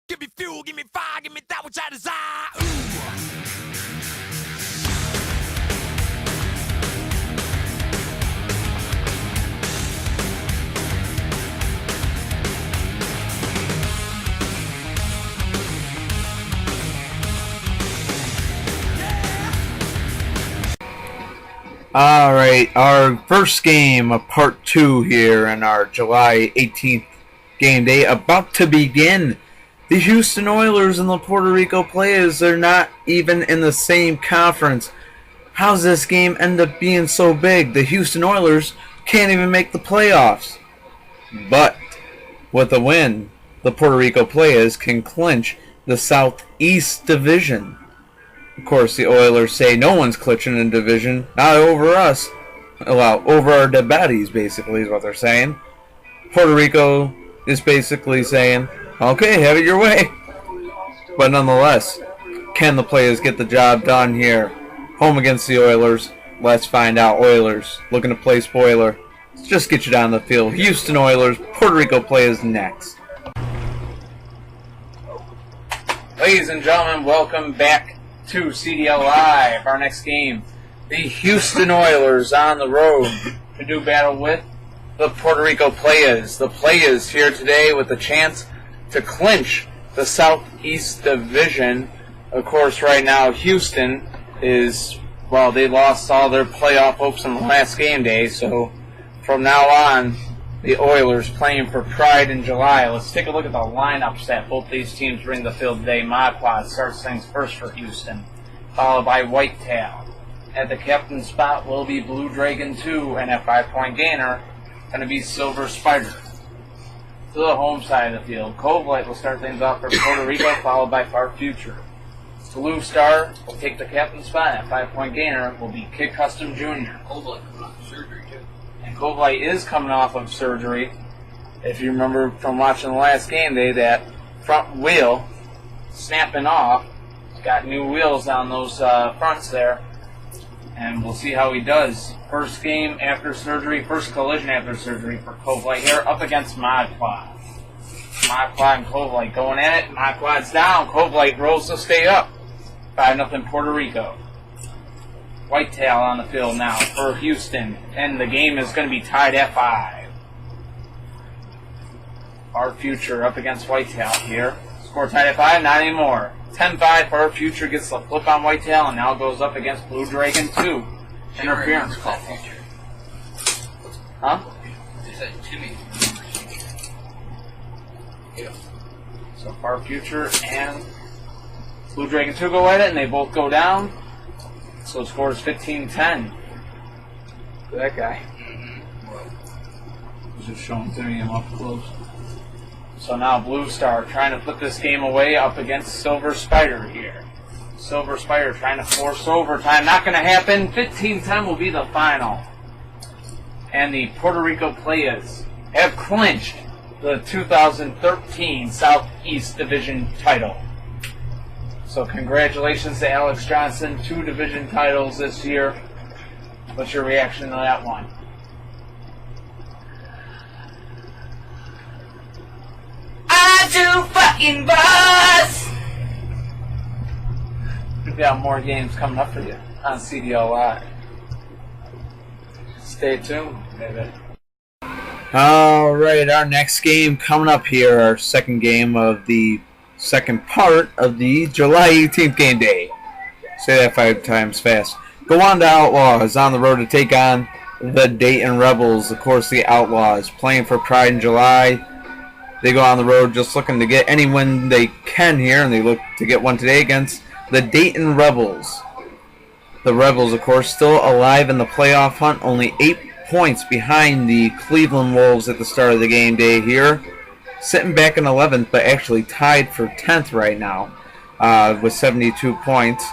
Give me fuel, give me fire, give me that which I desire. Ooh. Alright, our first game of part 2 here in our July 18th game day about to begin. The Houston Oilers and the Puerto Rico Playas are not even in the same conference. How's this game end up being so big? The Houston Oilers can't even make the playoffs. But with a win, the Puerto Rico Playas can clinch the Southeast Division. Of course, the Oilers say no one's clinching a division, not over us. Well, over our dead bodies, basically, is what they're saying. Puerto Rico is basically saying, okay, have it your way. But nonetheless, can the Players get the job done here? Home against the Oilers. Let's find out. Oilers looking to play spoiler. Let's just get you down the field. Houston Oilers, Puerto Rico Players next. Ladies and gentlemen, welcome back to CDL Live. Our next game, the Houston Oilers on the road to do battle with the Puerto Rico Playas. The Playas here today with a chance to clinch the Southeast Division. Of course, right now Houston is, well, they lost all their playoff hopes in the last game day, so from now on, the Oilers playing for pride in July. Let's take a look at the lineups that both these teams bring to the field today. Modquad starts things first for Houston, followed by Whitetail. At the captain spot will be Blue Dragon 2, and at 5-point gainer, going to be Silver Spider. To the home side of the field, Cove Light will start things off for Puerto Rico, followed by Far Future. Blue Star will take the captain spot, at 5-point gainer will be Kid Custom Jr. Cove Light coming off surgery, too. And Cove Light is coming off of surgery. If you remember from watching the last game day, that front wheel snapping off. He's got new wheels on those fronts there. And we'll see how he does. First game after surgery, first collision after surgery for Cove Light here, up against Modquad. Modquad and Cove Light going at it. Modquad's down. Cove Light rolls to stay up. 5-0 Puerto Rico. Whitetail on the field now for Houston, and the game is going to be tied at 5. Our Future up against Whitetail here. Score tied at 5, not anymore. 10-5 for Our Future, gets the flip on Whitetail, and now goes up against Blue Dragon 2. Interference call. Huh? They said Timmy. Yeah. So Far Future and Blue Dragon 2 go at it, and they both go down. So the score is 15-10. That guy. He's just showing to me him up close. So now Blue Star trying to put this game away up against Silver Spider here. Silver Spider trying to force overtime. Not going to happen. 15-10 will be the final. And the Puerto Rico Playas have clinched the 2013 Southeast Division title. So congratulations to Alex Johnson, 2 division titles this year. What's your reaction to that one? I do fucking buzz! We've got more games coming up for you on CDL Live. Stay tuned, baby. Alright, our next game coming up here, our second game of the second part of the July 18th game day. Say that 5 times fast. Gowanda Outlaws on the road to take on the Dayton Rebels. Of course, the Outlaws playing for pride in July. They go on the road just looking to get any win they can here, and they look to get one today against the Dayton Rebels. The Rebels, of course, still alive in the playoff hunt, only 8 points behind the Cleveland Wolves at the start of the game day here. Sitting back in 11th, but actually tied for 10th right now with 72 points.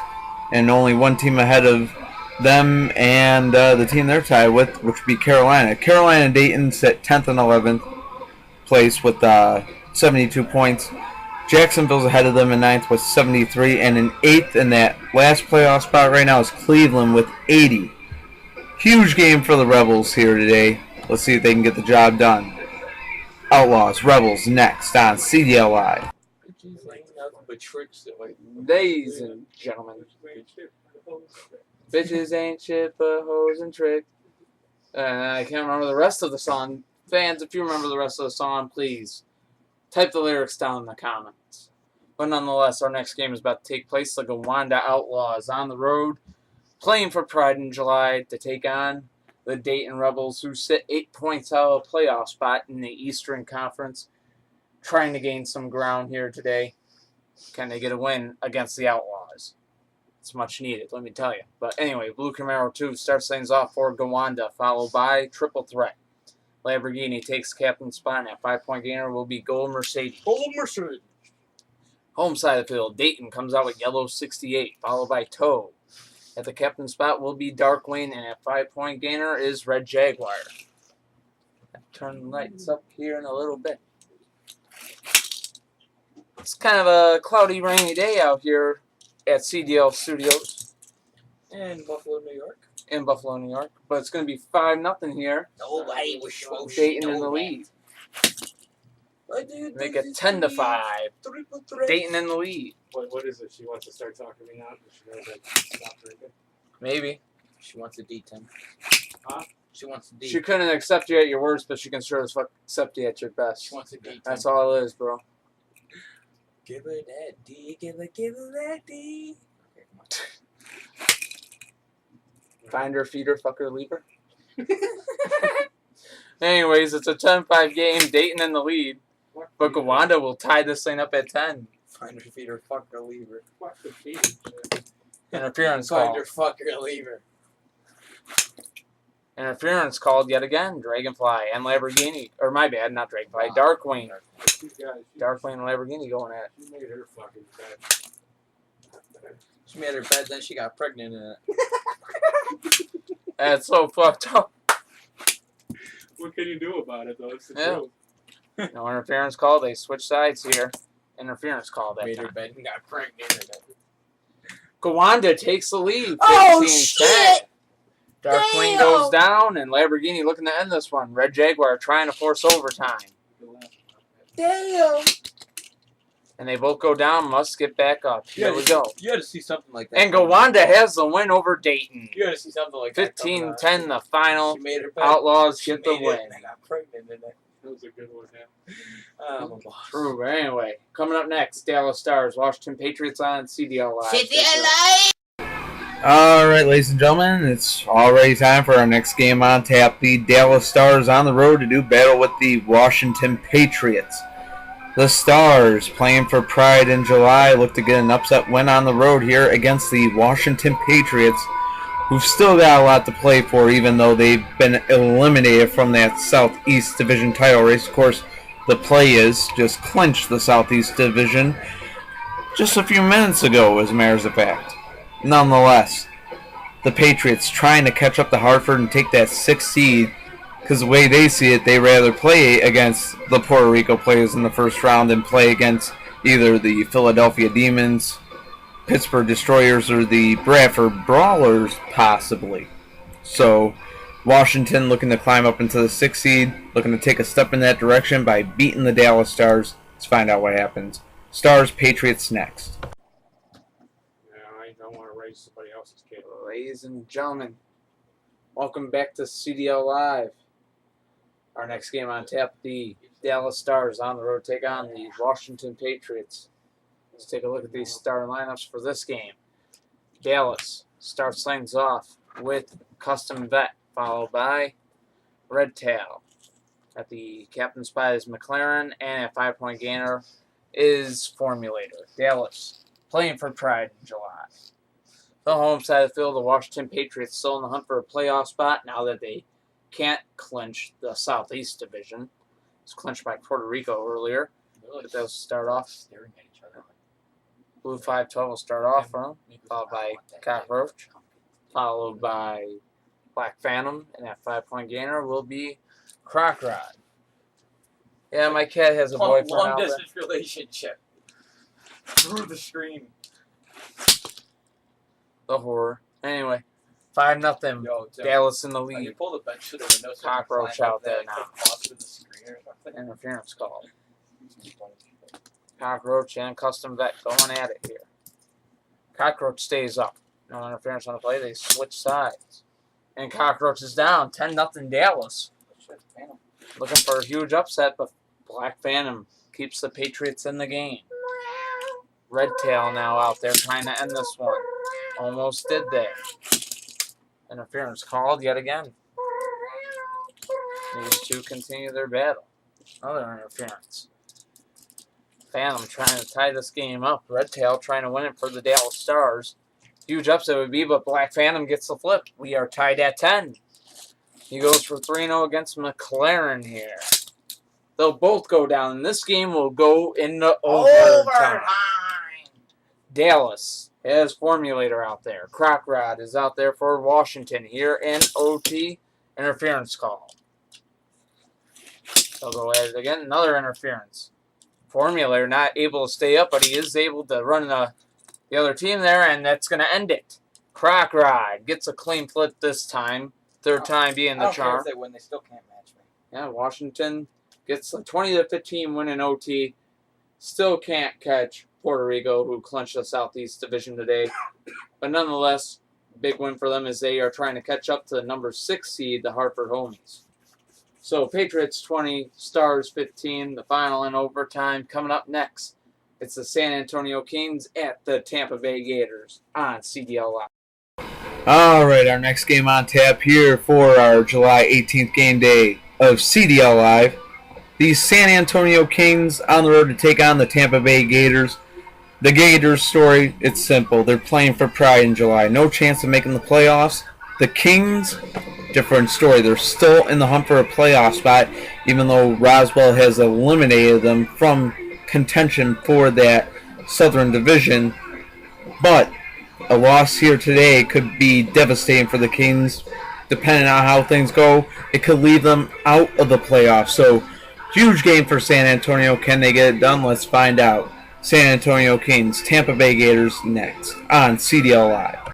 And only one team ahead of them and the team they're tied with, which would be Carolina. Carolina and Dayton sit 10th and 11th place with 72 points. Jacksonville's ahead of them in 9th with 73. And in 8th in that last playoff spot right now is Cleveland with 80. Huge game for the Rebels here today. Let's see if they can get the job done. Outlaws, Rebels next on CDL Live. She's like nothing but tricks. Like, Ladies and gentlemen, bitches ain't shit but hoes and tricks. I can't remember the rest of the song. Fans, if you remember the rest of the song, please type the lyrics down in the comments. But nonetheless, our next game is about to take place. The Gowanda Outlaws on the road, playing for Pride in July to take on the Dayton Rebels, who sit 8 points out of a playoff spot in the Eastern Conference, trying to gain some ground here today. Can they get a win against the Outlaws? It's much needed, let me tell you. But anyway, Blue Camaro 2 starts things off for Gowanda, followed by Triple Threat. Lamborghini takes captain spot, and at 5-point gainer will be Gold Mercedes. Gold Mercedes. Home side of the field, Dayton comes out with Yellow 68, followed by Toe. At the captain spot will be Darkwing, and at 5-point gainer is Red Jaguar. I'll turn the lights up here in a little bit. It's kind of a cloudy, rainy day out here at CDL Studios And Buffalo, New York. in Buffalo, New York. But it's going to be 5-0 here. Nobody was supposed to Dayton in know the that. lead. Make it 10-5. Dayton in the lead. What is it? She wants to start talking to me now because she knows I can stop drinking. Maybe. She wants a D10. Huh? She wants a D. She couldn't accept you at your worst, but she can sure as fuck accept you at your best. She wants a D10. That's all it is, bro. Give her that D. Give her that D. Okay, come on. Find her, feed her, fuck her, leave her. Anyways, it's a 10-5 game. Dayton in the lead. But Gowanda will tie this thing up at 10. Find her, feed her, fuck her, leave her. Fuck the feet. Interference Find call. her, fuck her, leave her. Interference called yet again. Dragonfly and Lamborghini. Or my bad, not Dragonfly. Darkwing. Darkwing and Lamborghini going at it. She made her fucking bed. She made her bed, then she got pregnant in it. That's so fucked up. What can you do about it, though? It's the Yeah. truth. No interference call. They switch sides here. Interference call that Made her time. bed and got pregnant in it. Gowanda takes the lead. Oh, 15-10. shit! Darkwing Damn! goes down, and Lamborghini looking to end this one. Red Jaguar trying to force overtime. Damn! And they both go down, must get back up. Here we go. You had to see something like that. And Gowanda has the win over Dayton. You had to see something like that. 15-10 the final. She made her bed. Outlaws She get the made it, win. and they got pregnant in it. That was a good one, yeah. I'm a boss. True, but anyway. Coming up next, Dallas Stars, Washington Patriots on CDL Live. City alive! Alright, ladies and gentlemen, it's already time for our next game on tap. The Dallas Stars on the road to do battle with the Washington Patriots. The Stars, playing for Pride in July, look to get an upset win on the road here against the Washington Patriots, who've still got a lot to play for, even though they've been eliminated from that Southeast Division title race. Of course, the Playas just clinched the Southeast Division just a few minutes ago, as a matter of fact. Nonetheless, the Patriots trying to catch up to Hartford and take that 6th seed, because the way they see it, they rather play against the Puerto Rico Players in the first round than play against either the Philadelphia Demons, Pittsburgh Destroyers, or the Bradford Brawlers, possibly. So, Washington looking to climb up into the 6th seed, looking to take a step in that direction by beating the Dallas Stars. Let's find out what happens. Stars, Patriots next. I don't want to raise somebody else's kid. Ladies and gentlemen, welcome back to CDL Live. Our next game on tap, the Dallas Stars on the road take on the Washington Patriots. Let's take a look at these star lineups for this game. Dallas starts things off with Custom Vet, followed by Red Tail. At the captain spot is McLaren, and at 5-point gainer is Formulator. Dallas playing for Pride in July. The home side of the field, the Washington Patriots still in the hunt for a playoff spot now that they can't clinch the Southeast Division. It was clinched by Puerto Rico earlier. But they'll start off. Staring at each other. Blue 512 will start off for them, followed by Cockroach, followed by Black Phantom, and that 5-point gainer will be Croc Rod. Yeah, my cat has a boyfriend Long out there. distance relationship. Through the screen. The horror. Anyway, 5-0. Yo, Tim, Dallas in the when you lead. pull the bench to the window, so Cockroach climb up out there and now. click off through the screen or something. Interference call. Cockroach and Custom Vet going at it here. Cockroach stays up. No interference on the play. They switch sides. And Cockroach is down. 10-0 Dallas. Looking for a huge upset, but Black Phantom keeps the Patriots in the game. Red Tail now out there trying to end this one. Almost did there. Interference called yet again. These two continue their battle. Another interference. Phantom trying to tie this game up. Red Tail trying to win it for the Dallas Stars. Huge upset would be, but Black Phantom gets the flip. We are tied at 10. He goes for 3-0 against McLaren here. They'll both go down, and this game will go into overtime. Dallas has Formulator out there. Croc Rod is out there for Washington here in OT. Interference call. They'll go at it again. Another interference. Formulator not able to stay up, but he is able to run the other team there, and that's going to end it. Croc Rod gets a clean flip this time. Third time being the charm. If they win, they still can't match me. Yeah, Washington gets a 20-15 win in OT. Still can't catch Puerto Rico, who clinched the Southeast Division today. But nonetheless, big win for them as they are trying to catch up to the number 6 seed, the Hartford Homies. So Patriots 20, Stars 15, the final in overtime. Coming up next, it's the San Antonio Kings at the Tampa Bay Gators on CDL Live. All right, our next game on tap here for our July 18th game day of CDL Live. The San Antonio Kings on the road to take on the Tampa Bay Gators. The Gators story, it's simple. They're playing for pride in July. No chance of making the playoffs. The Kings, different story. They're still in the hunt for a playoff spot, even though Roswell has eliminated them from contention for that Southern Division. But a loss here today could be devastating for the Kings. Depending on how things go, it could leave them out of the playoffs. So, huge game for San Antonio. Can they get it done? Let's find out. San Antonio Kings, Tampa Bay Gators next on CDL Live.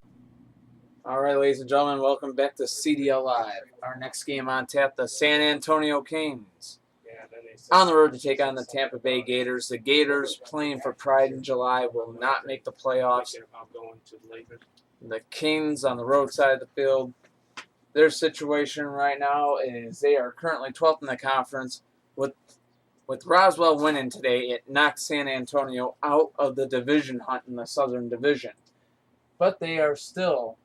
All right, ladies and gentlemen, welcome back to CDL Live. Our next game on tap, the San Antonio Kings. On the road to take on the Tampa Bay Gators. The Gators, playing for pride in July, will not make the playoffs. The Kings on the road side of the field. Their situation right now is they are currently 12th in the conference. With Roswell winning today, it knocked San Antonio out of the division hunt in the Southern Division. But they are still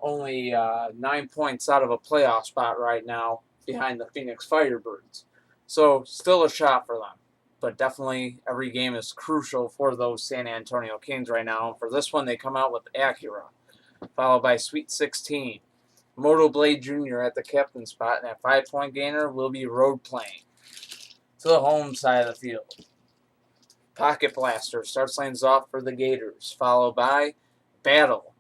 only 9 points out of a playoff spot right now behind the Phoenix Firebirds. So still a shot for them. But definitely every game is crucial for those San Antonio Kings right now. For this one, they come out with Acura, followed by Sweet 16. Moto Blade Jr. at the captain spot, and that 5-point gainer will be road playing to the home side of the field. Pocket Blaster starts lanes off for the Gators, followed by Battle.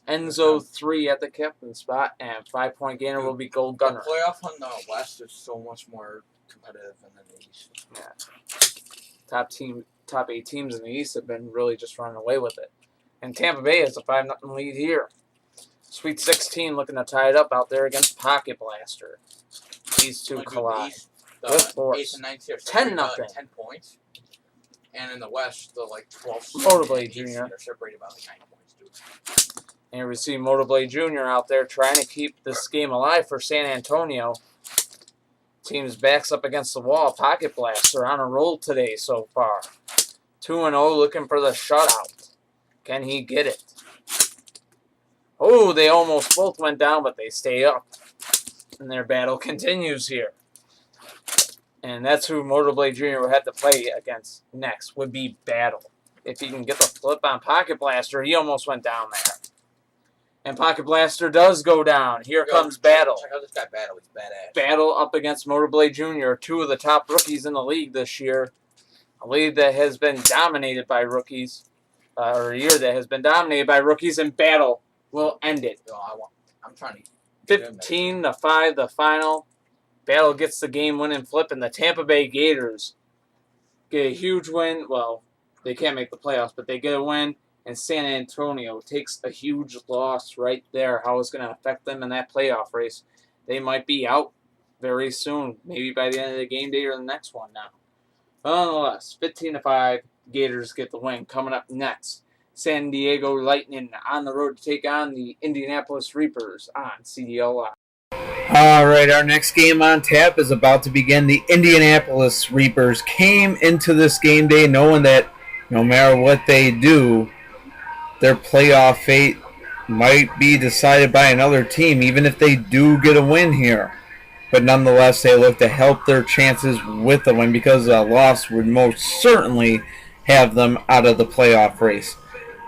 Enzo 3 at the captain spot, and 5-point gainer will be Gold Gunner. The playoff on the West is so much more competitive than the East. Yeah. Top 8 teams in the East have been really just running away with it. And Tampa Bay has a 5-0 lead here. Sweet 16 looking to tie it up out there against Pocket Blaster. These two collide. The With force. 8th and 9th here, 10-0. 10 points. And in the West, the 12th Motorblade and 8th Jr. are separated by 9 points, dude. And here we see Motorblade Jr. out there trying to keep this game alive for San Antonio. Team's backs up against the wall. Pocket Blaster on a roll today so far. 2-0 looking for the shutout. Can he get it? Oh, they almost both went down, but they stay up. And their battle continues here. And that's who Motorblade Jr. will have to play against next, would be Battle. If he can get the flip on Pocket Blaster, he almost went down there. And Pocket Blaster does go down. Here comes Battle. Check out this guy, Battle. He's badass. Battle up against Motorblade Jr., 2 of the top rookies in the league this year. A league that has been dominated by rookies, or a year that has been dominated by rookies, and Battle will end it. Yo, I'm trying to 15-5, the final. Battle gets the game-winning flip, and the Tampa Bay Gators get a huge win. Well, they can't make the playoffs, but they get a win, and San Antonio takes a huge loss right there. How it's going to affect them in that playoff race. They might be out very soon, maybe by the end of the game day or the next one now. Nonetheless, 15-5, Gators get the win. Coming up next, San Diego Lightning on the road to take on the Indianapolis Reapers on CDL Live. All right, our next game on tap is about to begin. The Indianapolis Reapers came into this game day knowing that no matter what they do, their playoff fate might be decided by another team, even if they do get a win here. But nonetheless, they look to help their chances with the win because a loss would most certainly have them out of the playoff race.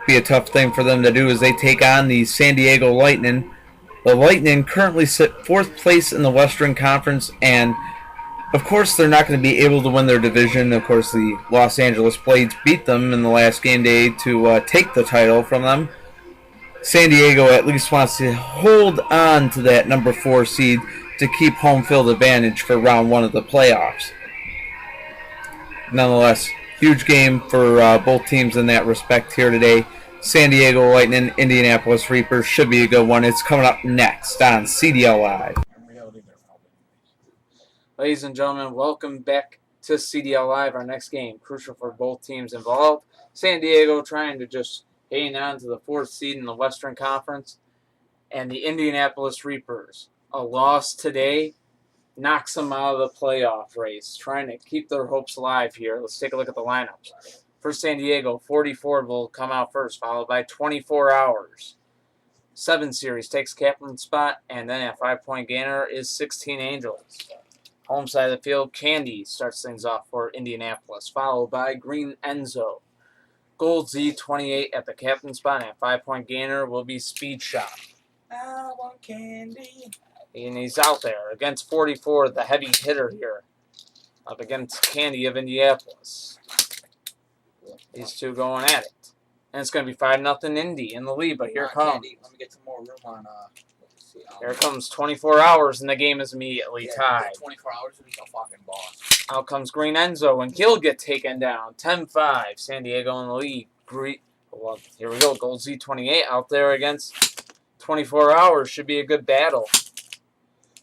Be a tough thing for them to do as they take on the San Diego Lightning. The Lightning currently sit 4th place in the Western Conference, and of course they're not going to be able to win their division. Of course, the Los Angeles Blades beat them in the last game day to take the title from them. San Diego at least wants to hold on to that number 4 seed to keep home field advantage for round 1 of the playoffs. Nonetheless, huge game for both teams in that respect here today. San Diego Lightning, Indianapolis Reapers should be a good one. It's coming up next on CDL Live. Ladies and gentlemen, welcome back to CDL Live. Our next game, crucial for both teams involved. San Diego trying to just hang on to the 4th seed in the Western Conference. And the Indianapolis Reapers, a loss today knocks them out of the playoff race, trying to keep their hopes alive here. Let's take a look at the lineups. For San Diego, 44 will come out first, followed by 24 Hours. 7 Series takes captain spot, and then at 5-point gainer is 16 Angels. Home side of the field, Candy starts things off for Indianapolis, followed by Green Enzo. Gold Z28 at the captain spot, and at 5-point gainer will be Speed Shot. I want candy. And he's out there against 44, the heavy hitter here, up against Candy of Indianapolis. These two going at it. And it's going to be 5-0 Indy in the lead, but here comes. Candy. Let me get some more room on. Here comes 24 Hours, and the game is immediately tied. 24 Hours and he's a fucking boss. Out comes Green Enzo, and he'll get taken down. 10-5, San Diego in the lead. Well, here we go. Gold Z28 out there against 24 Hours. Should be a good battle.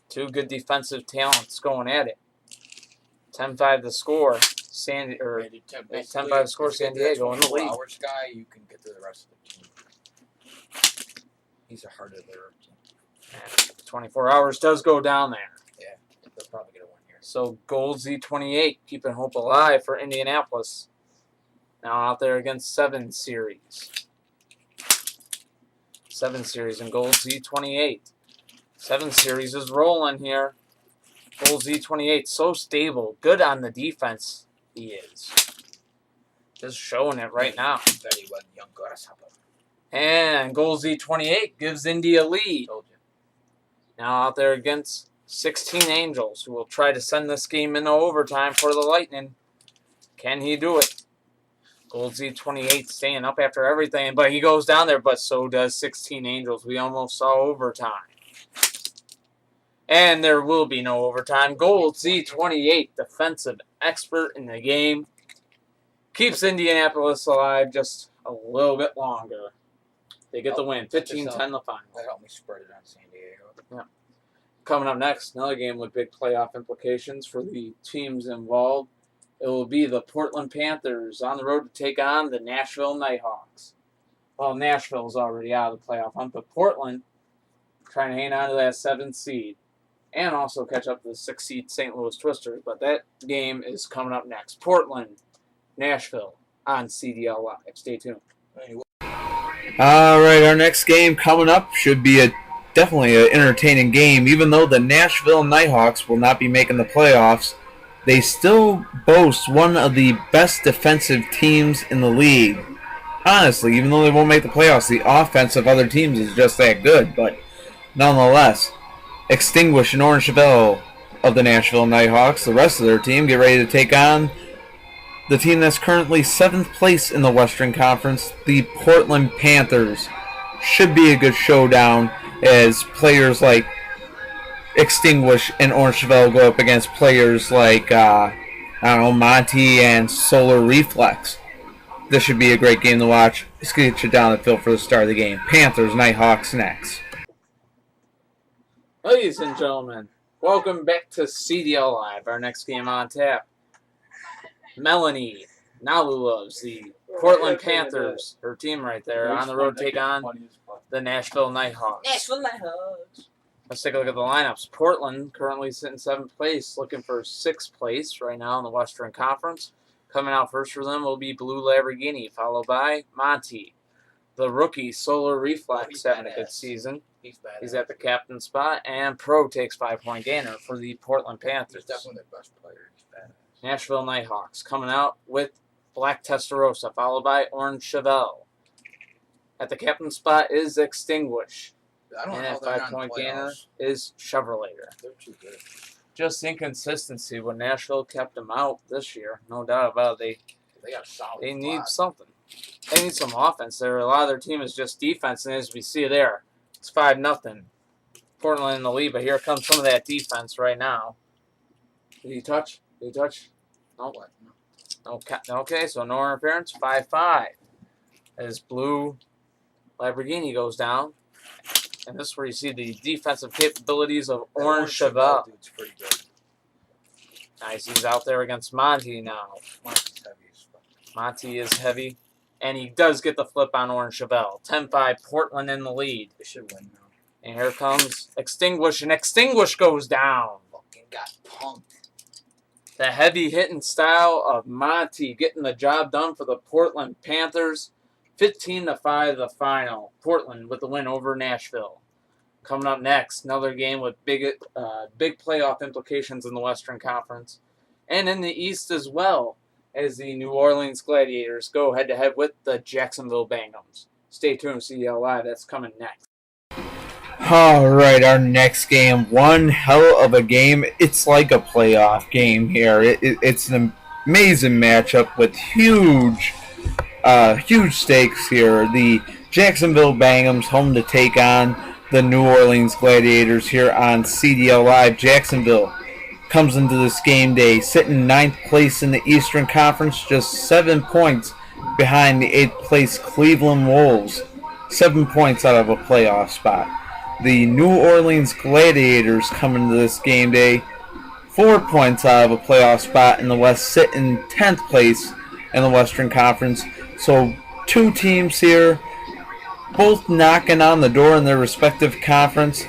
Two good defensive talents going at it. 10-5 the score. 10-5 score. San Diego in the lead. Hours guy, you can get to the rest of the team. He's a harder there. 24 Hours does go down there. Yeah, they'll probably get a win here. So Gold Z28 keeping hope alive for Indianapolis. Now out there against 7 Series. 7 Series and Gold Z28. 7 Series is rolling here. Gold Z28 so stable, good on the defense. He is just showing it right now. Very well, young grasshopper. And Gold Z28 gives Indy a lead. Told you. Now out there against 16 Angels, who will try to send this game into overtime for the Lightning. Can he do it? Gold Z28 staying up after everything, but he goes down there, but so does 16 Angels. We almost saw overtime. And there will be no overtime. Gold Z28, defensive expert in the game, keeps Indianapolis alive just a little bit longer. They get the win, 15-10 the final. That helped me spread it on San Diego. Yeah. Coming up next, another game with big playoff implications for the teams involved. It will be the Portland Panthers on the road to take on the Nashville Nighthawks. Well, Nashville's already out of the playoff hunt, but Portland trying to hang on to that 7th seed and also catch up to the 6th seed St. Louis Twisters. But that game is coming up next. Portland, Nashville on CDL Live. Stay tuned. All right, our next game coming up should be definitely an entertaining game. Even though the Nashville Nighthawks will not be making the playoffs, they still boast one of the best defensive teams in the league. Honestly, even though they won't make the playoffs, the offense of other teams is just that good. But nonetheless, extinguish an orange Chevelle of the Nashville Nighthawks. The rest of their team get ready to take on the team that's currently 7th place in the Western Conference, the Portland Panthers. Should be a good showdown as players like Extinguish and Orange Chevelle go up against players like, Monty and Solar Reflex. This should be a great game to watch. Let's get you down the field for the start of the game. Panthers, Nighthawks next. Ladies and gentlemen, welcome back to CDL Live, our next game on tap. Melanie Naluloves, the Portland Panthers, her team right there, on the road to take on the Nashville Nighthawks. Nashville Nighthawks. Let's take a look at the lineups. Portland currently sitting 7th place, looking for 6th place right now in the Western Conference. Coming out first for them will be Blue Lamborghini, followed by Monty. The rookie, Solar Reflex, having a good season. He's at the captain spot, and Pro takes 5-point gainer for the Portland Panthers. He's definitely the best player. He's badass. Nashville Nighthawks coming out with Black Testarossa, followed by Orange Chevelle. At the captain spot is Extinguish. I don't And know how at they're not in 5-point the gainer playoffs. is Chevrolator. They're too good. Just inconsistency when Nashville kept them out this year. No doubt about it. They got a solid They need squad. something. They need some offense there. A lot of their team is just defense, and as we see there, it's 5-0. Portland in the lead, but here comes some of that defense right now. Did he touch? Did he touch? No. What? No. Okay, so no interference. 5-5. As Blue Lamborghini goes down. And this is where you see the defensive capabilities of That Orange Chevelle. dude's pretty good. Nice, he's out there against Monty now. Monty's heavy as fuck. Monty is heavy. And he does get the flip on Orange Chevelle. 10-5, Portland in the lead. They should win now. And here comes Extinguish, and Extinguish goes down. Fucking got punked. The heavy hitting style of Monty getting the job done for the Portland Panthers. 15-5 the final. Portland with the win over Nashville. Coming up next, another game with big playoff implications in the Western Conference. And in the East as well, as the New Orleans Gladiators go head-to-head with the Jacksonville Bangums. Stay tuned, CDL Live. That's coming next. All right, our next game, one hell of a game. It's like a playoff game here. It's an amazing matchup with huge stakes here. The Jacksonville Bangums home to take on the New Orleans Gladiators here on CDL Live. Jacksonville comes into this game day sitting 9th place in the Eastern Conference, just 7 points behind the 8th place Cleveland Wolves. 7 points out of a playoff spot. The New Orleans Gladiators come into this game day 4 points out of a playoff spot in the West, sitting 10th place in the Western Conference. So 2 teams here, both knocking on the door in their respective conference.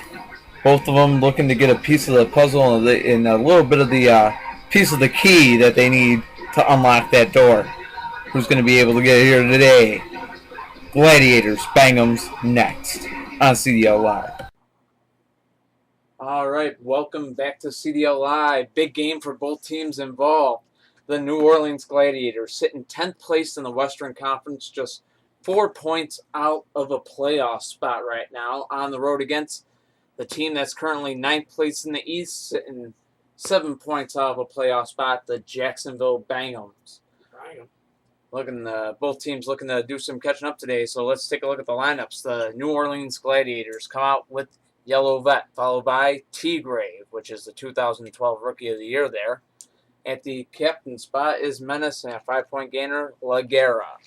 Both of them looking to get a piece of the puzzle and a little bit of the piece of the key that they need to unlock that door. Who's going to be able to get here today? Gladiators, Bangums, next on CDL Live. All right, welcome back to CDL Live. Big game for both teams involved. The New Orleans Gladiators sitting 10th place in the Western Conference, just 4 points out of a playoff spot right now, on the road against the team that's currently 9th place in the East, sitting 7 points out of a playoff spot, the Jacksonville Bangums. Both teams looking to do some catching up today, so let's take a look at the lineups. The New Orleans Gladiators come out with Yellow Vet, followed by T-Grave, which is the 2012 Rookie of the Year there. At the captain spot is Menace, and a 5-point gainer, La Guerra.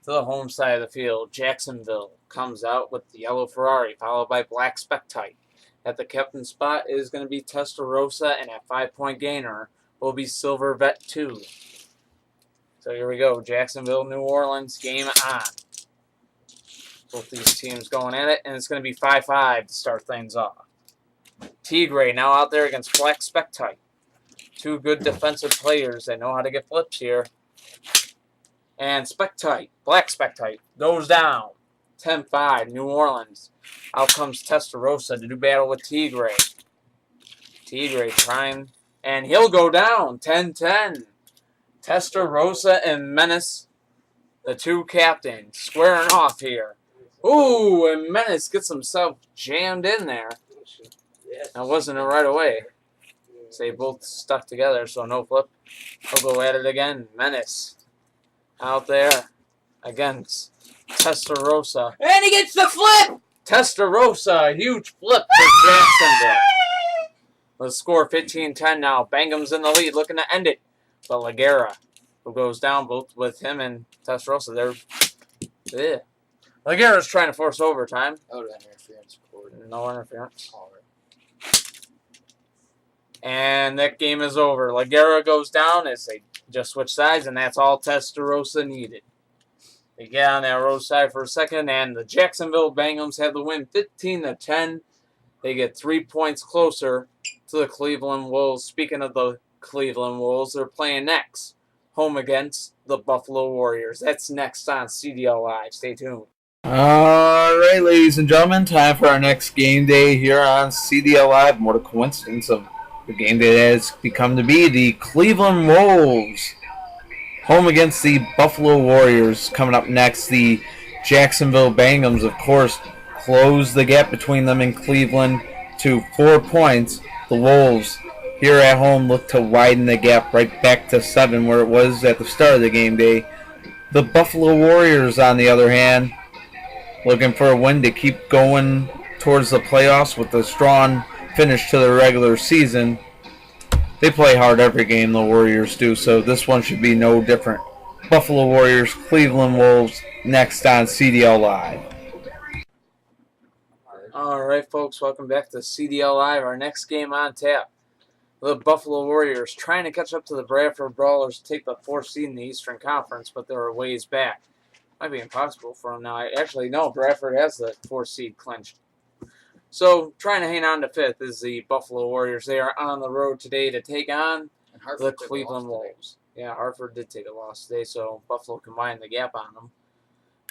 To the home side of the field, Jacksonville comes out with the Yellow Ferrari, followed by Black Spectite. At the captain spot is going to be Testarossa, and at 5-point gainer will be Silver Vet 2. So here we go, Jacksonville, New Orleans, game on. Both these teams going at it, and it's going to be 5-5 to start things off. Tigre now out there against Black Spectite. 2 good defensive players that know how to get flips here. And Spectite, Black Spectite, goes down. 10-5, New Orleans. Out comes Testarossa to do battle with Tigre. Tigre trying, and he'll go down. 10-10. Testarossa and Menace, the 2 captains, squaring off here. Ooh, and Menace gets himself jammed in there. That wasn't it right away. So they both stuck together, so no flip. He'll go at it again. Menace out there against Testarossa. And he gets the flip! Testarossa, a huge flip for Jacksonville. Let's score 15-10 now. Bangum's in the lead, looking to end it. But La Guerra, who goes down both with him and Testarossa, they're... La Guerra's trying to force overtime. That would have been interference. No interference. All right. And that game is over. La Guerra goes down as they Just switch sides, and that's all Testarossa needed. They get on that roadside for a second, and the Jacksonville Bangums have the win 15-10. They get 3 points closer to the Cleveland Wolves. Speaking of the Cleveland Wolves, they're playing next, home against the Buffalo Warriors. That's next on CDL Live. Stay tuned. All right, ladies and gentlemen, time for our next game day here on CDL Live. What a coincidence of the game day that has become to be the Cleveland Wolves home against the Buffalo Warriors. Coming up next, the Jacksonville Bangums, of course, close the gap between them and Cleveland to 4 points. The Wolves here at home look to widen the gap right back to 7 where it was at the start of the game day. The Buffalo Warriors, on the other hand, looking for a win to keep going towards the playoffs with a strong finish to the regular season. They play hard every game, the Warriors do, so this one should be no different. Buffalo Warriors, Cleveland Wolves, next on CDL Live. All right, folks, welcome back to CDL Live. Our next game on tap, the Buffalo Warriors trying to catch up to the Bradford Brawlers to take the 4th seed in the Eastern Conference, but they're a ways back. Might be impossible for them now. Actually, no, Bradford has the 4th seed clinched. So, trying to hang on to 5th is the Buffalo Warriors. They are on the road today to take on the Cleveland Wolves. Yeah, Hartford did take a loss today, so Buffalo combined the gap on them.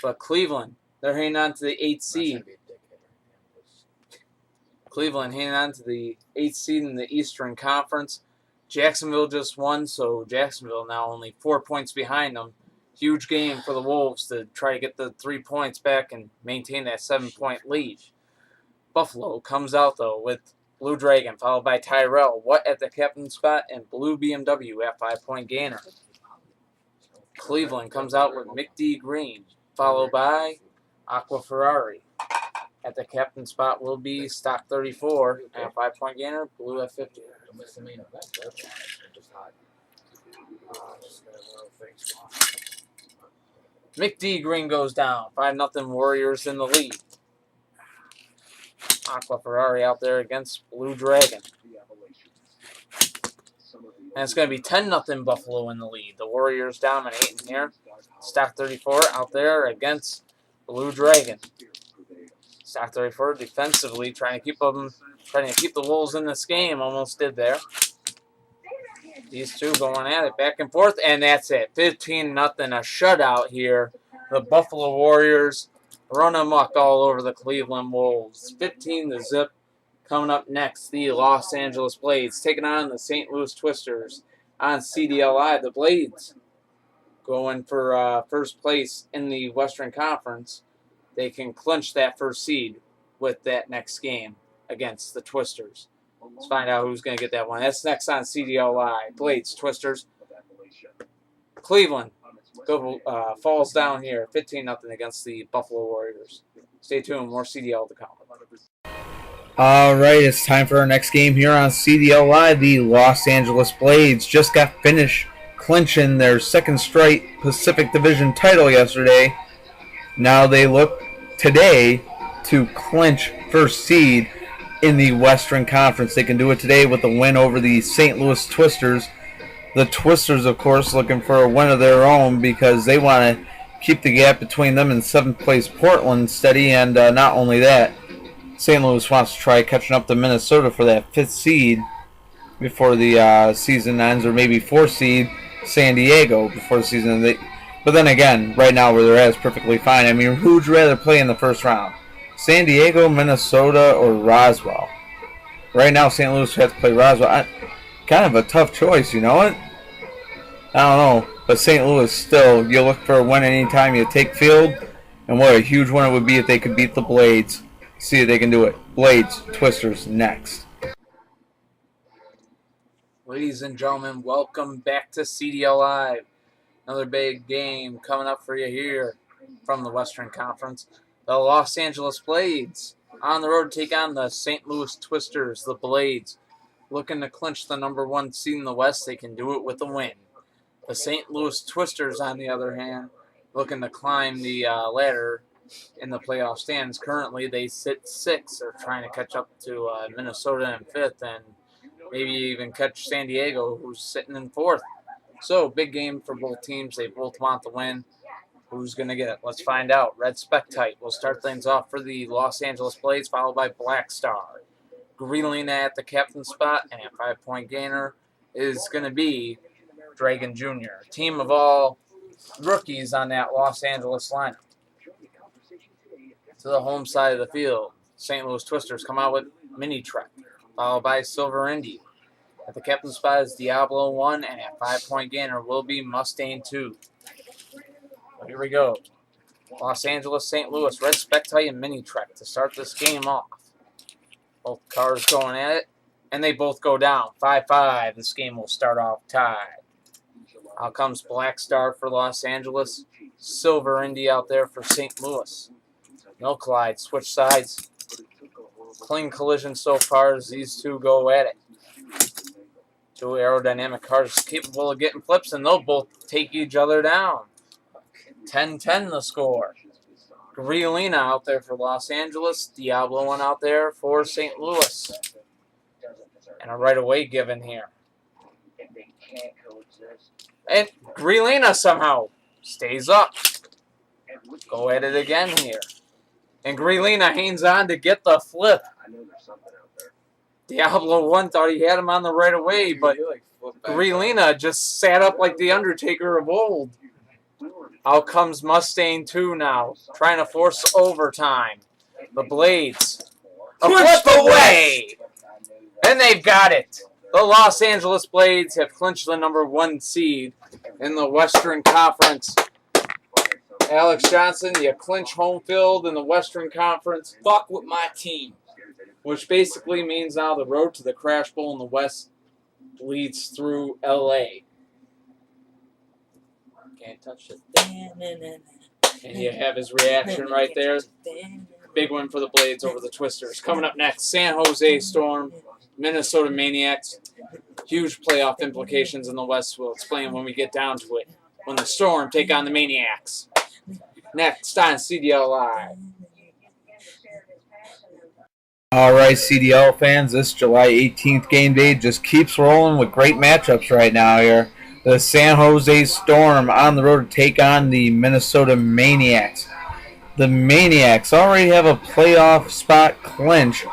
But Cleveland, they're hanging on to the 8th seed. Cleveland hanging on to the 8th seed in the Eastern Conference. Jacksonville just won, so Jacksonville now only 4 points behind them. Huge game for the Wolves to try to get the 3 points back and maintain that 7-point lead. Buffalo comes out, though, with Blue Dragon, followed by Tyrell, What at the captain spot, and Blue BMW at 5-point gainer. Cleveland comes out with Mick D. Green, followed by Aqua Ferrari. At the captain spot will be Stock 34 at 5-point gainer, Blue at 50. Mick D. Green goes down. 5-0 Warriors in the lead. Aqua Ferrari out there against Blue Dragon. And it's going to be 10-0 Buffalo in the lead. The Warriors dominating here. Stock 34 out there against Blue Dragon. Stock 34 defensively trying to keep the Wolves in this game. Almost did there. These two going at it back and forth, and that's it. 15-0, a shutout here. The Buffalo Warriors run amok all over the Cleveland Wolves. 15-0. Coming up next, the Los Angeles Blades taking on the St. Louis Twisters on CDL Live. The Blades going for first place in the Western Conference. They can clinch that 1st seed with that next game against the Twisters. Let's find out who's going to get that one. That's next on CDL Live. Blades, Twisters. Cleveland falls down here, 15-0 against the Buffalo Warriors. Stay tuned, more CDL to come. All right, it's time for our next game here on CDL Live. The Los Angeles Blades just got finished clinching their 2nd straight Pacific Division title yesterday. Now they look today to clinch 1st seed in the Western Conference. They can do it today with a win over the St. Louis Twisters. The Twisters, of course, looking for a win of their own because they want to keep the gap between them and 7th place Portland steady. And not only that, St. Louis wants to try catching up to Minnesota for that 5th seed before the season ends, or maybe 4th seed San Diego before the season ends. But then again, right now where they're at is perfectly fine. I mean, who would you rather play in the first round? San Diego, Minnesota, or Roswell? Right now, St. Louis has to play Roswell. Kind of a tough choice, you know it? I don't know. But St. Louis still, you look for a win anytime you take field. And what a huge win it would be if they could beat the Blades. See if they can do it. Blades, Twisters, next. Ladies and gentlemen, welcome back to CDL Live. Another big game coming up for you here from the Western Conference. The Los Angeles Blades on the road to take on the St. Louis Twisters. The Blades looking to clinch the number 1 seed in the West. They can do it with a win. The St. Louis Twisters, on the other hand, looking to climb the ladder in the playoff stands. Currently, they sit 6th. They're trying to catch up to Minnesota in 5th and maybe even catch San Diego, who's sitting in 4th. So, big game for both teams. They both want the win. Who's going to get it? Let's find out. Red Spectite will start things off for the Los Angeles Blades, followed by Black Star. Greenlina at the captain spot, and a 5-point gainer is going to be Dragon Jr. Team of all rookies on that Los Angeles lineup. To the home side of the field, St. Louis Twisters come out with Mini Trek, followed by Silver Indy. At the captain spot is Diablo 1, and a 5-point gainer will be Mustang 2. So here we go. Los Angeles, St. Louis, Red Spectite, and Mini Trek to start this game off. Both cars going at it, and they both go down. 5-5. This game will start off tied. Out comes Black Star for Los Angeles. Silver Indy out there for St. Louis. No collide. Switch sides. Clean collision so far as these two go at it. Two aerodynamic cars capable of getting flips, and they'll both take each other down. 10-10 the score. Greenlina out there for Los Angeles. Diablo 1 out there for St. Louis. And a right-of-way given here. And Greenlina somehow stays up. Go at it again here. And Greenlina hangs on to get the flip. Diablo 1 thought he had him on the right-of-way, but Greenlina just sat up like the Undertaker of old. Out comes Mustang 2 now, trying to force overtime. The Blades. A flip away! And they've got it. The Los Angeles Blades have clinched the number 1 seed in the Western Conference. Alex Johnson, you clinch home field in the Western Conference. Fuck with my team. Which basically means now the road to the Crash Bowl in the West leads through L.A. Can't touch it. And you have his reaction right there. Big win for the Blades over the Twisters. Coming up next, San Jose Storm, Minnesota Maniacs. Huge playoff implications in the West. We'll explain when we get down to it. When the Storm take on the Maniacs. Next on CDL Live. All right, CDL fans, this July 18th game day just keeps rolling with great matchups right now here. The San Jose Storm on the road to take on the Minnesota Maniacs. The Maniacs already have a playoff spot clinch,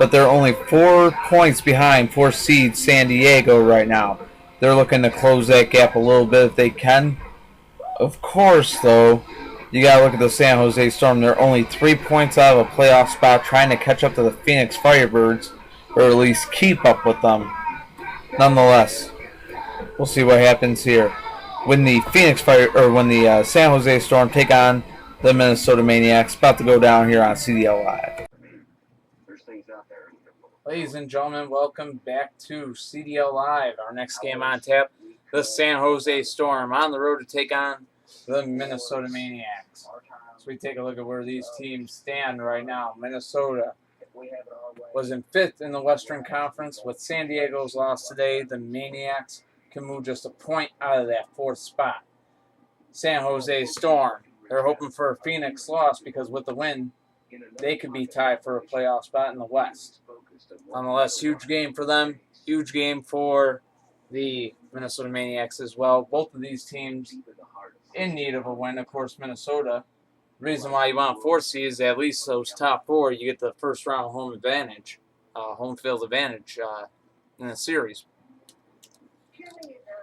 but they're only 4 points behind 4 seed San Diego right now. They're looking to close that gap a little bit if they can. Of course, though, you got to look at the San Jose Storm. They're only 3 points out of a playoff spot, trying to catch up to the Phoenix Firebirds, or at least keep up with them. Nonetheless, we'll see what happens here when the San Jose Storm take on the Minnesota Maniacs. About to go down here on CDL Live. Ladies and gentlemen, welcome back to CDL Live. Our next game on tap, the San Jose Storm on the road to take on the Minnesota Maniacs. So we take a look at where these teams stand right now. Minnesota was in 5th in the Western Conference. With San Diego's loss today, the Maniacs can move just a point out of that 4th spot. San Jose Storm, they're hoping for a Phoenix loss because with the win, they could be tied for a playoff spot in the West. Nonetheless, huge game for them. Huge game for the Minnesota Maniacs as well. Both of these teams in need of a win. Of course, Minnesota. The reason why you want 4 seeds is at least those top 4, you get the first round home advantage, home field advantage in the series.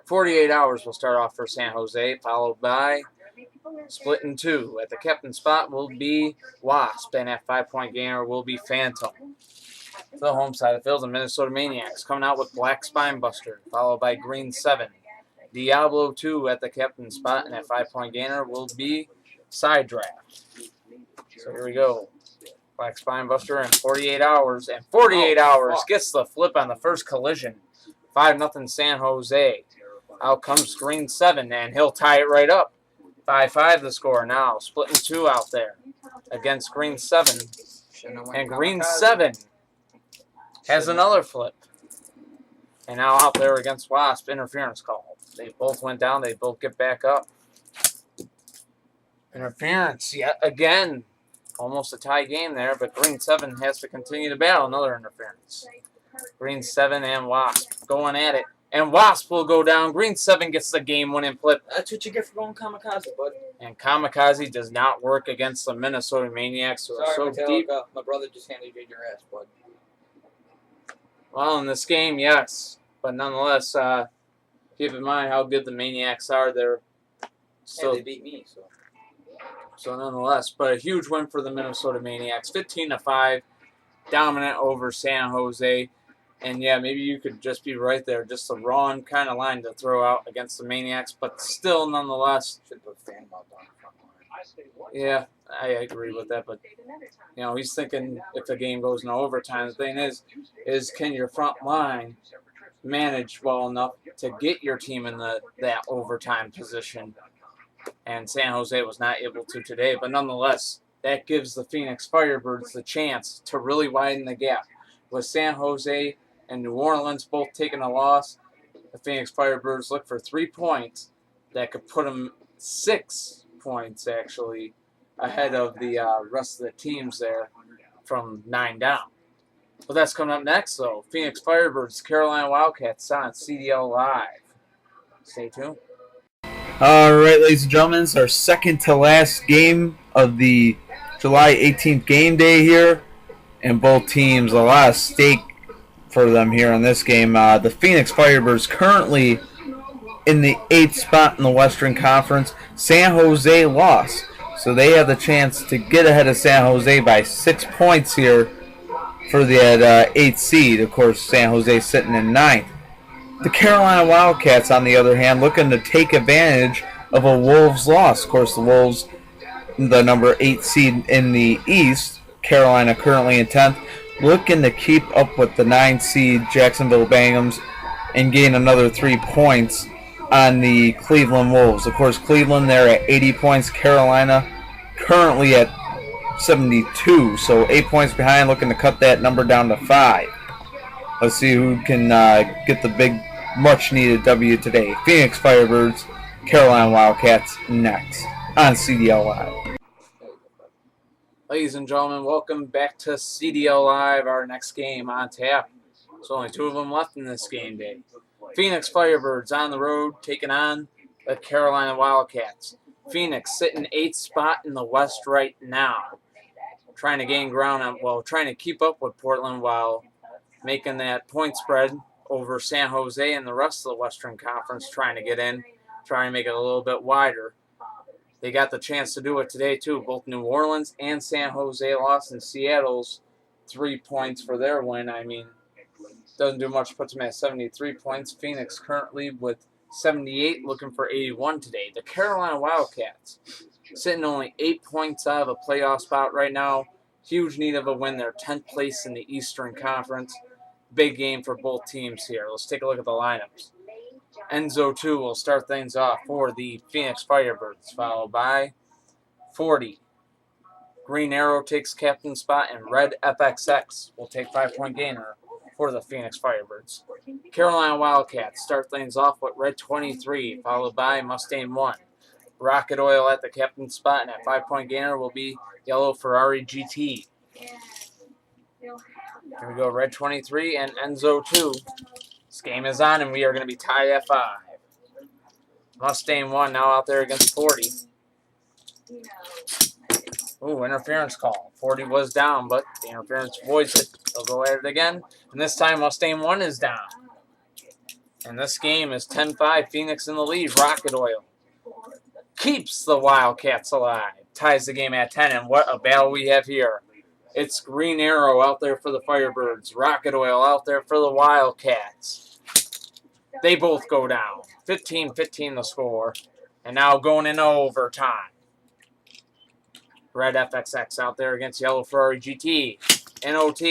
48 hours will start off for San Jose, followed by split in 2. At the captain spot will be Wasp, and at 5-point gainer will be Phantom. To the home side of the field, the Minnesota Maniacs coming out with Black Spinebuster, followed by Green 7. Diablo 2 at the captain spot, and at 5-point gainer will be Side Draft. So here we go. Black Spinebuster in 48 hours, and 48 hours gets the flip on the first collision. 5-0 San Jose. Out comes Green 7, and he'll tie it right up. 5-5 the score now. Splitting 2 out there against Green 7. And Green 7 has another flip. And now out there against Wasp, interference call. They both went down. They both get back up. Interference yet again. Almost a tie game there, but Green 7 has to continue to battle another interference. Green 7 and Wasp going at it. And Wasp will go down. Green 7 gets the game-winning flip. That's what you get for going kamikaze, bud. And kamikaze does not work against the Minnesota Maniacs, who are Sorry, so deep. Metallica. My brother just handed you your ass, bud. Well, in this game, yes. But nonetheless, keep in mind how good the Maniacs are. They're still, Hey, they beat me, so. so nonetheless. But a huge win for the Minnesota Maniacs. 15-5. Dominant over San Jose. And yeah, maybe you could just be right there. Just the wrong kind of line to throw out against the Maniacs. But still, nonetheless. Should put fan mount on the front line. Yeah, I agree with that. But, you know, he's thinking if the game goes into overtime. The thing is can your front line manage well enough to get your team in that overtime position? And San Jose was not able to today. But nonetheless, that gives the Phoenix Firebirds the chance to really widen the gap. With San Jose and New Orleans both taking a loss, the Phoenix Firebirds look for 3 points that could put them 6 points, actually, ahead of the rest of the teams there from 9 down. But that's coming up next, though. Phoenix Firebirds, Carolina Wildcats on CDL Live. Stay tuned. All right, ladies and gentlemen, it's our second to last game of the July 18th game day here. And both teams, a lot of stake for them here in this game. The Phoenix Firebirds currently in the 8th spot in the Western Conference. San Jose lost, so they have the chance to get ahead of San Jose by 6 points here for the 8th seed. Of course, San Jose sitting in 9th. The Carolina Wildcats, on the other hand, looking to take advantage of a Wolves loss. Of course, the Wolves, the number 8 seed in the East. Carolina currently in 10th, looking to keep up with the 9 seed Jacksonville Bangums and gain another 3 points on the Cleveland Wolves. Of course, Cleveland, they're at 80 points. Carolina currently at 72, so 8 points behind, looking to cut that number down to 5. Let's see who can get the big, much-needed W today. Phoenix Firebirds, Carolina Wildcats next on CDL Live. Ladies and gentlemen, welcome back to CDL Live, our next game on tap. There's only 2 of them left in this game day. Phoenix Firebirds on the road taking on the Carolina Wildcats. Phoenix sitting 8th spot in the West right now. Trying to gain ground, trying to keep up with Portland while making that point spread over San Jose and the rest of the Western Conference, trying to get in, trying to make it a little bit wider. They got the chance to do it today, too. Both New Orleans and San Jose lost, and Seattle's 3 points for their win. I mean, doesn't do much, puts them at 73 points. Phoenix currently with 78, looking for 81 today. The Carolina Wildcats sitting only 8 points out of a playoff spot right now. Huge need of a win. They're 10th place in the Eastern Conference. Big game for both teams here. Let's take a look at the lineups. Enzo 2 will start things off for the Phoenix Firebirds, followed by 40. Green Arrow takes captain spot, and Red FXX will take 5-point gainer for the Phoenix Firebirds. Carolina Wildcats start things off with Red 23, followed by Mustang 1. Rocket Oil at the captain spot, and at 5-point gainer will be Yellow Ferrari GT. Here we go, Red 23 and Enzo 2. This game is on, and we are going to be tied at 5. Mustang 1 now out there against 40. Ooh, interference call. 40 was down, but the interference voids it. They'll go at it again, and this time Mustang 1 is down. And this game is 10-5, Phoenix in the lead. Rocket Oil keeps the Wildcats alive. Ties the game at 10, and what a battle we have here. It's Green Arrow out there for the Firebirds. Rocket Oil out there for the Wildcats. They both go down. 15-15 the score. And now going into overtime. Red FXX out there against Yellow Ferrari GT. NOT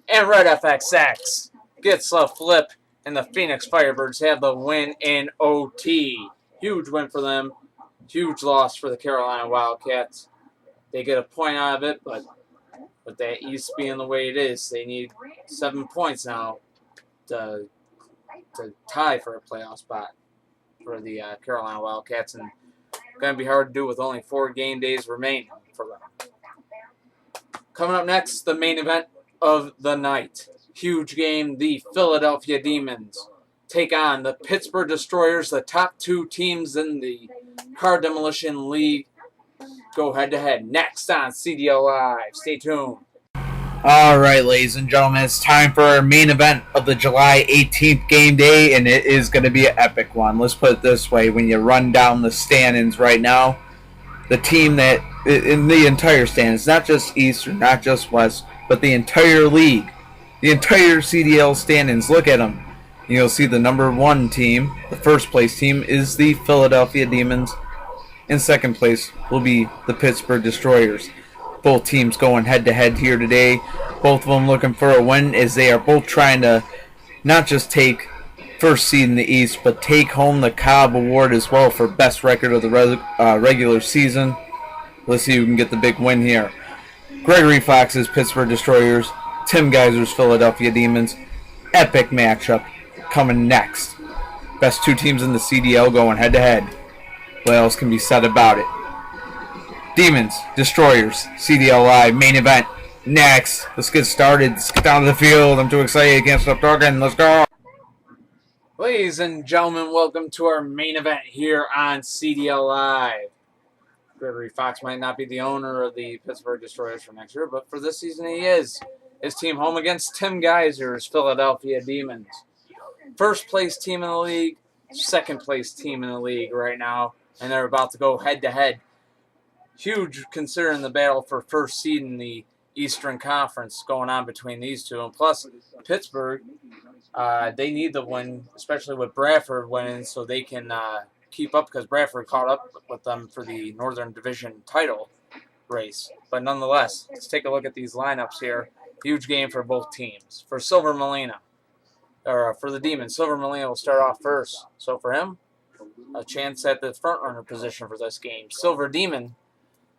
and Red FXX gets a flip. And the Phoenix Firebirds have the win in OT. Huge win for them. Huge loss for the Carolina Wildcats. They get a point out of it, but with that East being the way it is, they need 7 points now to tie for a playoff spot for the Carolina Wildcats, and going to be hard to do with only 4 game days remaining for them. Coming up next, the main event of the night. Huge game, the Philadelphia Demons take on the Pittsburgh Destroyers, the top two teams in the Car Demolition League. Go head-to-head next on CDL Live. Stay tuned. All right, ladies and gentlemen, it's time for our main event of the July 18th game day, and it is going to be an epic one. Let's put it this way. When you run down the standings right now, the team that, in the entire standings, not just East or not just West, but the entire league, the entire CDL standings, look at them. You'll see the number one team, the first place team, is the Philadelphia Demons. In second place will be the Pittsburgh Destroyers. Both teams going head-to-head here today. Both of them looking for a win as they are both trying to not just take first seed in the East, but take home the Cobb Award as well for best record of the regular season. Let's see who can get the big win here. Gregory Fox's Pittsburgh Destroyers, Tim Geiser's Philadelphia Demons. Epic matchup coming next. Best two teams in the CDL going head-to-head. What else can be said about it? Demons, Destroyers, CDL Live, main event. Next. Let's get started. Let's get down to the field. I'm too excited. I can't stop talking. Let's go. Ladies and gentlemen, welcome to our main event here on CDL Live. Gregory Fox might not be the owner of the Pittsburgh Destroyers for next year, but for this season he is. His team home against Tim Geiser's Philadelphia Demons. First place team in the league, second place team in the league right now, and they're about to go head-to-head. Huge considering the battle for first seed in the Eastern Conference going on between these two. And plus, Pittsburgh, they need the win, especially with Bradford winning, so they can keep up because Bradford caught up with them for the Northern Division title race. But nonetheless, let's take a look at these lineups here. Huge game for both teams. For Silver Molina, or for the Demons, Silver Molina will start off first. So for him, a chance at the front runner position for this game. Silver Demon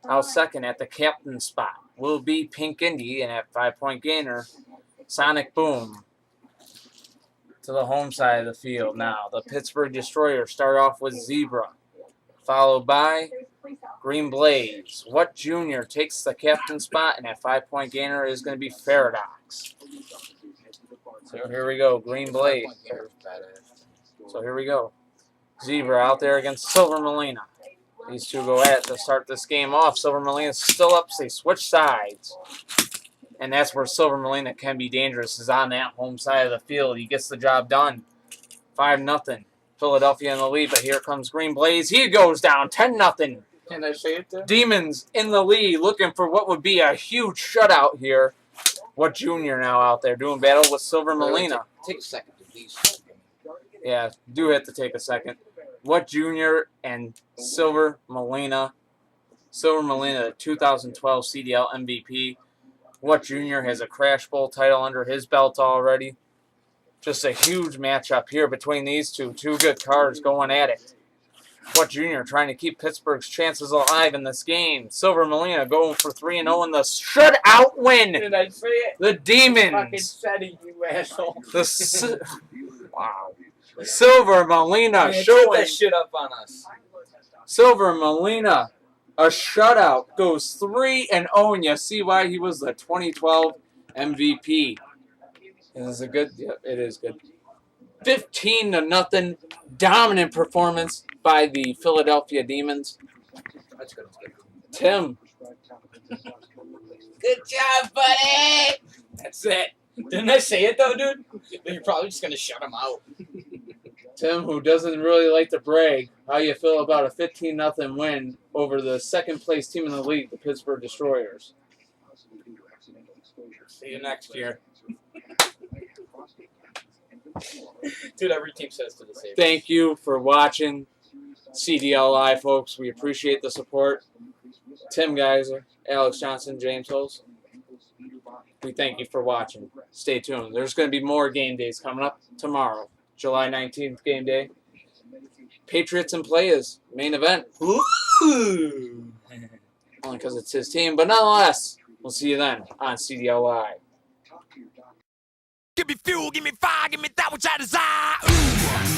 out second at the captain spot will be Pink Indy, and at 5-point gainer, Sonic Boom. To the home side of the field now. The Pittsburgh Destroyers start off with Zebra, followed by Green Blaze. What Junior takes the captain spot, and at 5-point gainer is going to be Paradox. So here we go, Green Blaze. So here we go. Zebra out there against Silver Molina. These two go at it to start this game off. Silver Molina's still up, so they switch sides. And that's where Silver Molina can be dangerous, is on that home side of the field. He gets the job done. 5-0. Philadelphia in the lead, but here comes Green Blaze. He goes down 10-0. Can I say it there? Demons in the lead, looking for what would be a huge shutout here. What Junior now out there doing battle with Silver Molina. Take a second to these. Yeah, do have to take a second. What Junior and Silver Molina. Silver Molina, the 2012 CDL MVP. What Junior has a Crash Bowl title under his belt already. Just a huge matchup here between these two. Two good cards going at it. What Junior trying to keep Pittsburgh's chances alive in this game. Silver Molina going for 3-0 in the shutout win. Did I say it? The Demons. Fucking said it, you asshole. Wow. Silver Molina showing that shit up on us. Silver Molina, a shutout, goes 3-0, and you see why he was the 2012 MVP. Is it good? Yeah, it is good. 15-0 dominant performance by the Philadelphia Demons. That's good. Tim. Good job, buddy. That's it. Didn't I say it though, dude? You're probably just gonna shut him out. Tim, who doesn't really like to brag, how you feel about a 15-0 win over the second place team in the league, the Pittsburgh Destroyers? See you next year. Dude, every team says to the same. Thank you for watching CDL Live, folks. We appreciate the support. Tim Geiser, Alex Johnson, James Holz. We thank you for watching. Stay tuned. There's going to be more game days coming up tomorrow. July 19th game day. Patriots and Playas, main event. Ooh. Only because it's his team, but nonetheless, we'll see you then on CDL Live. Give me fuel, give me fire, give me that which I desire. Ooh.